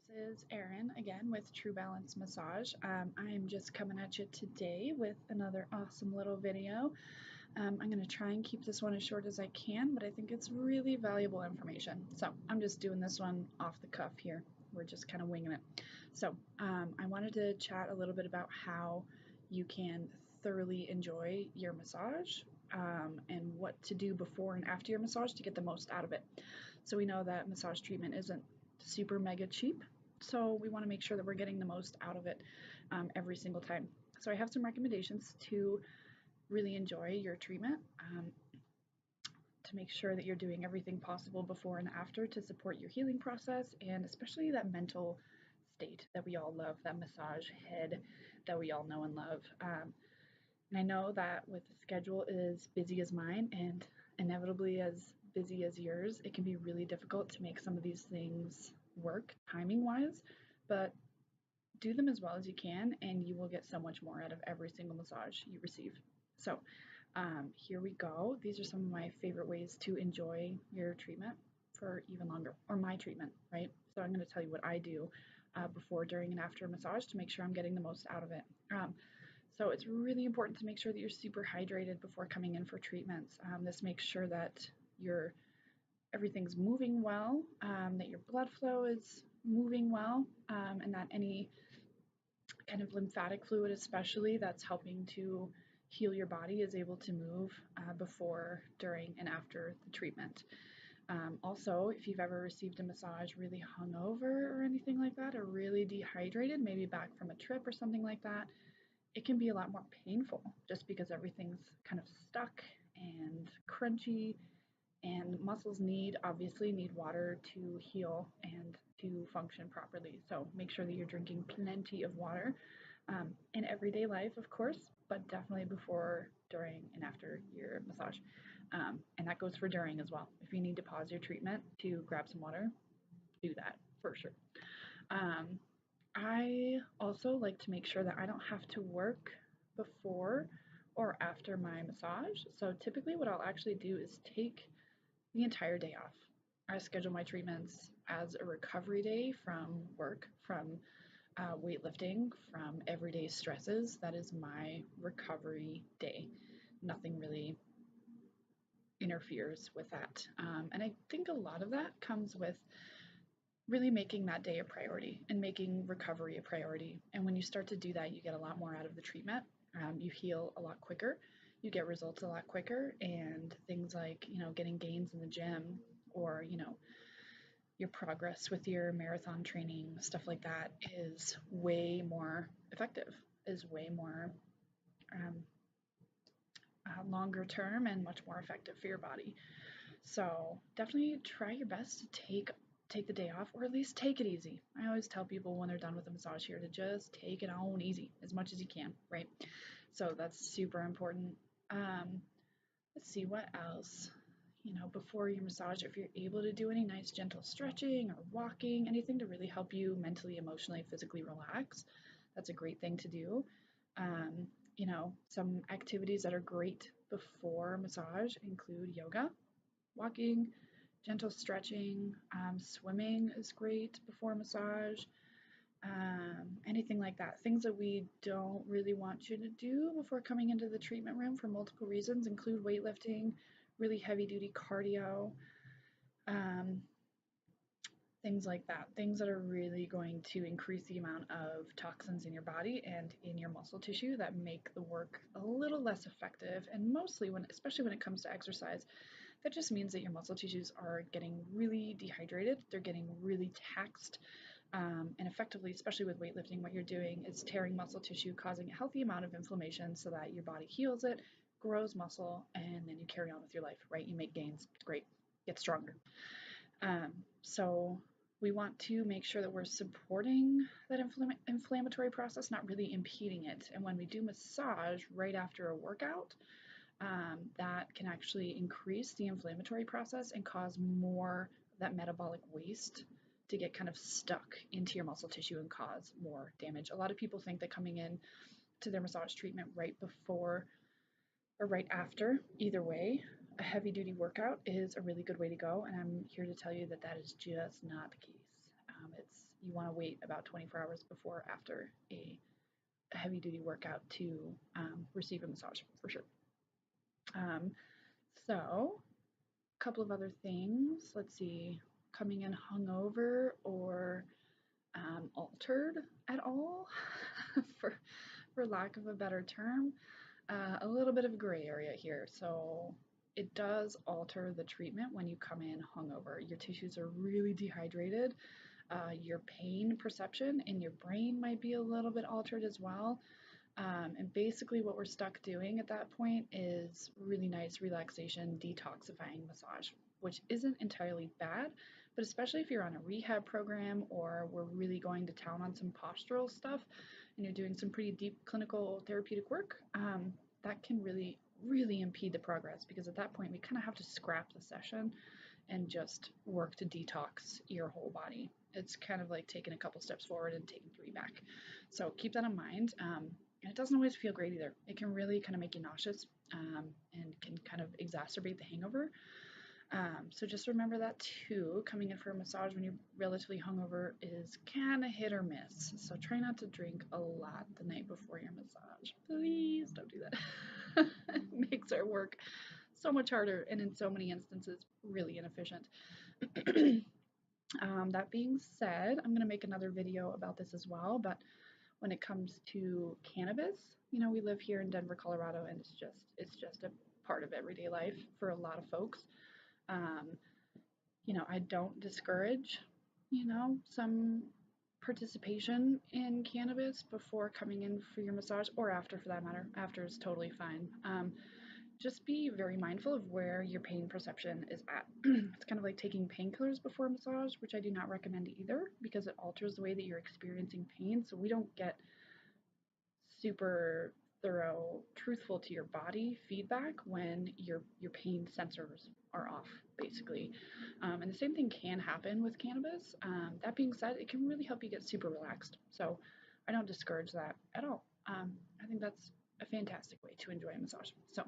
This is Erin again with True Balance Massage. I'm just coming at you today with another awesome little video. I'm going to try and keep this one as short as I can, but I think it's really valuable information. So I'm just doing this one off the cuff here. We're just kind of winging it. So I wanted to chat a little bit about how you can thoroughly enjoy your massage and what to do before and after your massage to get the most out of it. So we know that massage treatment isn't super mega cheap. So we want to make sure that we're getting the most out of it every single time. So I have some recommendations to really enjoy your treatment, to make sure that you're doing everything possible before and after to support your healing process, and especially that mental state that we all love, that massage head that we all know and love. And I know that with a schedule as busy as mine and inevitably as busy as yours, it can be really difficult to make some of these things work timing wise, but do them as well as you can, and you will get so much more out of every single massage you receive. So, here we go. These are some of my favorite ways to enjoy your treatment for even longer, or my treatment, right? So, I'm going to tell you what I do before, during, and after a massage to make sure I'm getting the most out of it. So it's really important to make sure that you're super hydrated before coming in for treatments. This makes sure that your everything's moving well, that your blood flow is moving well, and that any kind of lymphatic fluid, especially that's helping to heal your body, is able to move before, during, and after the treatment. Also, if you've ever received a massage really hungover or anything like that, or really dehydrated, maybe back from a trip or something like that, it can be a lot more painful just because everything's kind of stuck and crunchy, and muscles obviously need water to heal and to function properly. So make sure that you're drinking plenty of water in everyday life, of course, but definitely before, during, and after your massage. And that goes for during as well. If you need to pause your treatment to grab some water, do that for sure. I also like to make sure that I don't have to work before or after my massage. So typically what I'll actually do is take the entire day off. I schedule my treatments as a recovery day from work, from weightlifting, from everyday stresses. That is my recovery day. Nothing really interferes with that. And I think a lot of that comes with really making that day a priority and making recovery a priority. And when you start to do that, you get a lot more out of the treatment. You heal a lot quicker, you get results a lot quicker, and things like, getting gains in the gym, or, your progress with your marathon training, stuff like that is way more effective, is way more um, longer term and much more effective for your body. So definitely try your best to take the day off, or at least take it easy. I always tell people when they're done with the massage here to just take it on easy as much as you can, right? So that's super important. Let's see what else. Before your massage, if you're able to do any nice gentle stretching or walking, anything to really help you mentally, emotionally, physically relax, that's a great thing to do. Some activities that are great before massage include yoga, walking, gentle stretching, swimming is great before massage, anything like that. Things that we don't really want you to do before coming into the treatment room for multiple reasons include weightlifting, really heavy duty cardio, um, things like that. Things that are really going to increase the amount of toxins in your body and in your muscle tissue that make the work a little less effective. And mostly especially when it comes to exercise, that just means that your muscle tissues are getting really dehydrated. They're getting really taxed. And effectively, especially with weightlifting, what you're doing is tearing muscle tissue, causing a healthy amount of inflammation so that your body heals it, grows muscle, and then you carry on with your life, right? You make gains. It's great. Get stronger. So we want to make sure that we're supporting that inflammatory process, not really impeding it. And when we do massage right after a workout, that can actually increase the inflammatory process and cause more of that metabolic waste to get kind of stuck into your muscle tissue and cause more damage. A lot of people think that coming in to their massage treatment right before or right after, either way, a heavy duty workout is a really good way to go. And I'm here to tell you that that is just not the case. You want to wait about 24 hours before after a heavy duty workout to receive a massage for sure. Um, so a couple of other things. Let's see, coming in hungover or altered at all, for lack of a better term. A little bit of gray area here. So it does alter the treatment when you come in hungover. Your tissues are really dehydrated. Your pain perception in your brain might be a little bit altered as well. And basically, what we're stuck doing at that point is really nice relaxation, detoxifying massage, which isn't entirely bad, but especially if you're on a rehab program or we're really going to town on some postural stuff and you're doing some pretty deep clinical therapeutic work, that can really, really impede the progress because at that point we kind of have to scrap the session and just work to detox your whole body. It's kind of like taking a couple steps forward and taking 3 back. So keep that in mind. And it doesn't always feel great either. It can really kind of make you nauseous and can kind of exacerbate the hangover. So just remember that too. Coming in for a massage when you're relatively hungover is kind of hit or miss. So try not to drink a lot the night before your massage. Please don't do that. It makes our work so much harder and in so many instances really inefficient. That being said, I'm going to make another video about this as well, but when it comes to cannabis, we live here in Denver, Colorado, and it's just a part of everyday life for a lot of folks. Um, I don't discourage, some participation in cannabis before coming in for your massage or after for that matter. After is totally fine. Just be very mindful of where your pain perception is at. It's kind of like taking painkillers before a massage, which I do not recommend either because it alters the way that you're experiencing pain. So we don't get super thorough, truthful to your body feedback when your pain sensors are off, basically. And the same thing can happen with cannabis. That being said, it can really help you get super relaxed. So I don't discourage that at all. I think that's a fantastic way to enjoy a massage. So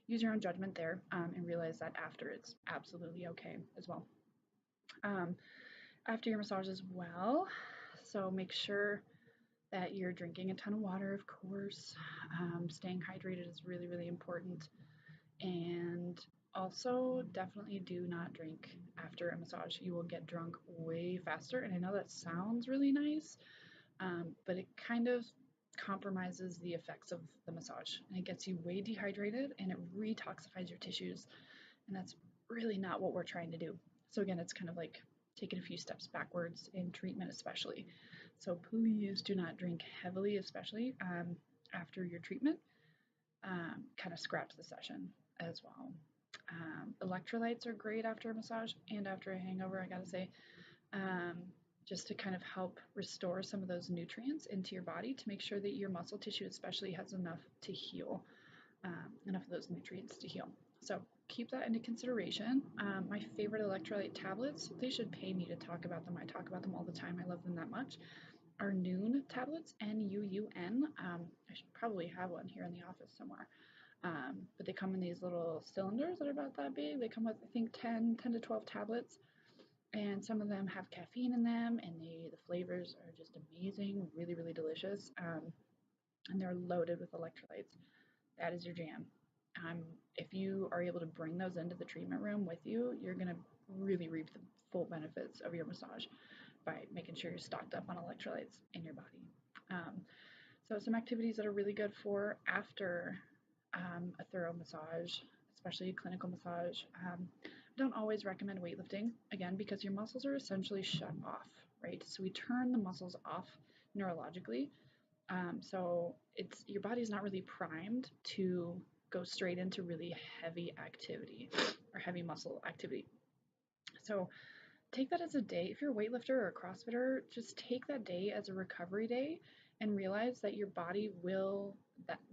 use your own judgment there and realize that after it's absolutely okay as well. After your massage as well, so make sure that you're drinking a ton of water, of course. Staying hydrated is really, really important. And also, definitely do not drink after a massage. You will get drunk way faster. And I know that sounds really nice, but it kind of compromises the effects of the massage. And it gets you way dehydrated and it retoxifies your tissues. And that's really not what we're trying to do. So, again, it's kind of like taking a few steps backwards in treatment, especially. So please do not drink heavily, especially after your treatment. Kind of scraps the session as well. Electrolytes are great after a massage and after a hangover, I gotta say, just to kind of help restore some of those nutrients into your body to make sure that your muscle tissue especially has enough to heal, enough of those nutrients to heal. So keep that into consideration. My favorite electrolyte tablets, they should pay me to talk about them. I talk about them all the time. I love them that much. Are Nuun tablets, N-U-U-N. I should probably have one here in the office somewhere. But they come in these little cylinders that are about that big. They come with, I think, 10 to 12 tablets. And some of them have caffeine in them, and the flavors are just amazing, really, really delicious. And they're loaded with electrolytes. That is your jam. If you are able to bring those into the treatment room with you, you're going to really reap the full benefits of your massage by making sure you're stocked up on electrolytes in your body. So some activities that are really good for after a thorough massage, especially a clinical massage. I don't always recommend weightlifting, again, because your muscles are essentially shut off, right? So we turn the muscles off neurologically. So your body's not really primed to go straight into really heavy activity or heavy muscle activity. So take that as a day. If you're a weightlifter or a CrossFitter, just take that day as a recovery day and realize that your body will,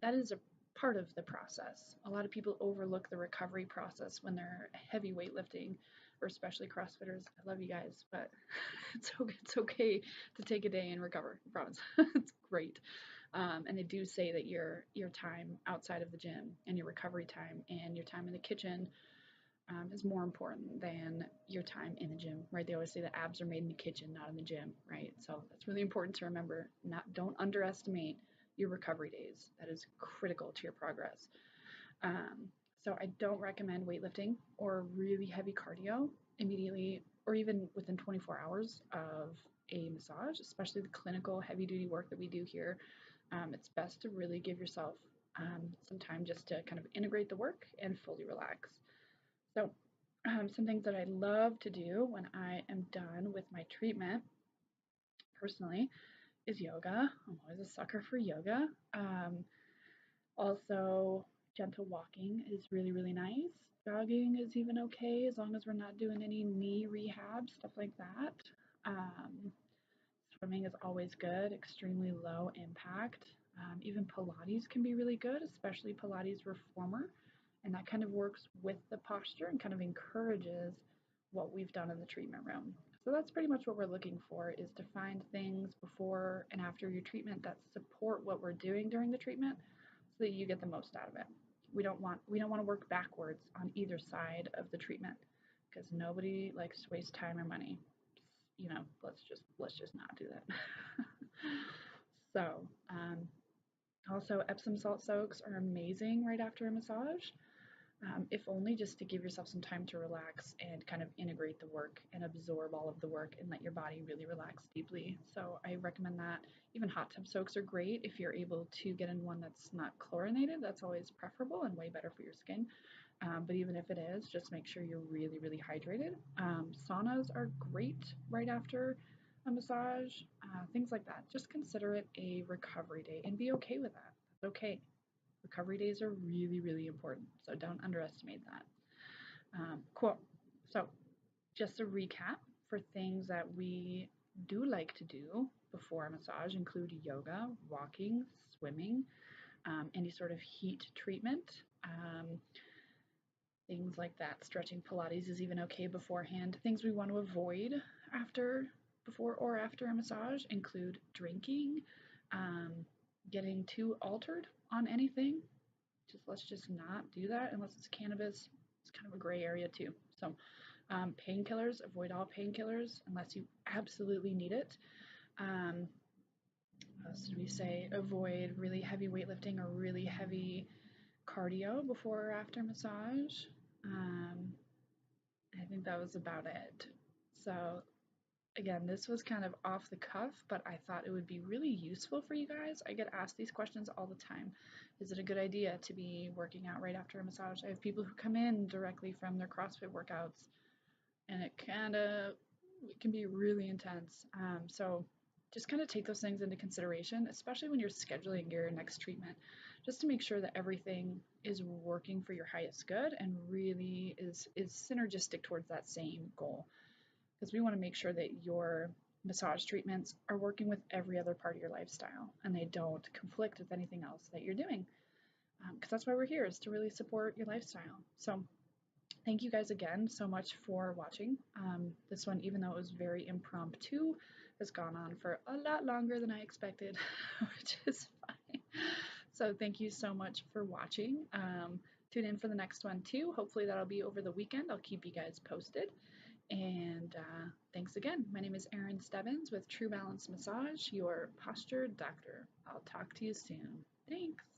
that is a part of the process. A lot of people overlook the recovery process when they're heavy weightlifting, or especially CrossFitters. I love you guys, but it's okay to take a day and recover, I promise. It's great. And they do say that your time outside of the gym and your recovery time and your time in the kitchen is more important than your time in the gym, right? They always say the abs are made in the kitchen, not in the gym, right? So that's really important to remember. Don't underestimate your recovery days. That is critical to your progress. Um, so I don't recommend weightlifting or really heavy cardio immediately or even within 24 hours of a massage, especially the clinical heavy duty work that we do here. It's best to really give yourself some time just to kind of integrate the work and fully relax. So, some things that I love to do when I am done with my treatment personally is yoga. I'm always a sucker for yoga. Also, gentle walking is really, really nice. Jogging is even okay as long as we're not doing any knee rehab, stuff like that. Um, Swimming is always good, extremely low impact. Even Pilates can be really good, especially Pilates reformer, and that kind of works with the posture and kind of encourages what we've done in the treatment room. So that's pretty much what we're looking for, is to find things before and after your treatment that support what we're doing during the treatment so that you get the most out of it. We don't want to work backwards on either side of the treatment because nobody likes to waste time or money. Let's just not do that. So, also Epsom salt soaks are amazing right after a massage, if only just to give yourself some time to relax and kind of integrate the work and absorb all of the work and let your body really relax deeply. So I recommend that. Even hot tub soaks are great if you're able to get in one that's not chlorinated. That's always preferable and way better for your skin. But even if it is, just make sure you're really, really hydrated. Saunas are great right after a massage, things like that. Just consider it a recovery day and be okay with that. That's okay. Recovery days are really, really important, so don't underestimate that. Cool. So, just a recap for things that we do like to do before a massage include yoga, walking, swimming, any sort of heat treatment, um, things like that. Stretching, Pilates is even okay beforehand. Things we want to avoid before or after a massage include drinking, um, getting too altered on anything. Let's just not do that unless it's cannabis. It's kind of a gray area too. So, painkillers, avoid all painkillers unless you absolutely need it. Um, what else did we say? Avoid really heavy weightlifting or really heavy cardio before or after massage. Um, I think that was about it. So, again, this was kind of off the cuff, but I thought it would be really useful for you guys. I get asked these questions all the time. Is it a good idea to be working out right after a massage? I have people who come in directly from their CrossFit workouts, and it can be really intense. So just kind of take those things into consideration, especially when you're scheduling your next treatment, just to make sure that everything is working for your highest good and really is synergistic towards that same goal, because we want to make sure that your massage treatments are working with every other part of your lifestyle and they don't conflict with anything else that you're doing. Because that's why we're here, is to really support your lifestyle. So thank you guys again so much for watching. This one, even though it was very impromptu, has gone on for a lot longer than I expected, which is fine. So thank you so much for watching. Tune in for the next one too. Hopefully that'll be over the weekend. I'll keep you guys posted. And thanks again. My name is Erin Stebbins with True Balance Massage, your posture doctor. I'll talk to you soon. Thanks.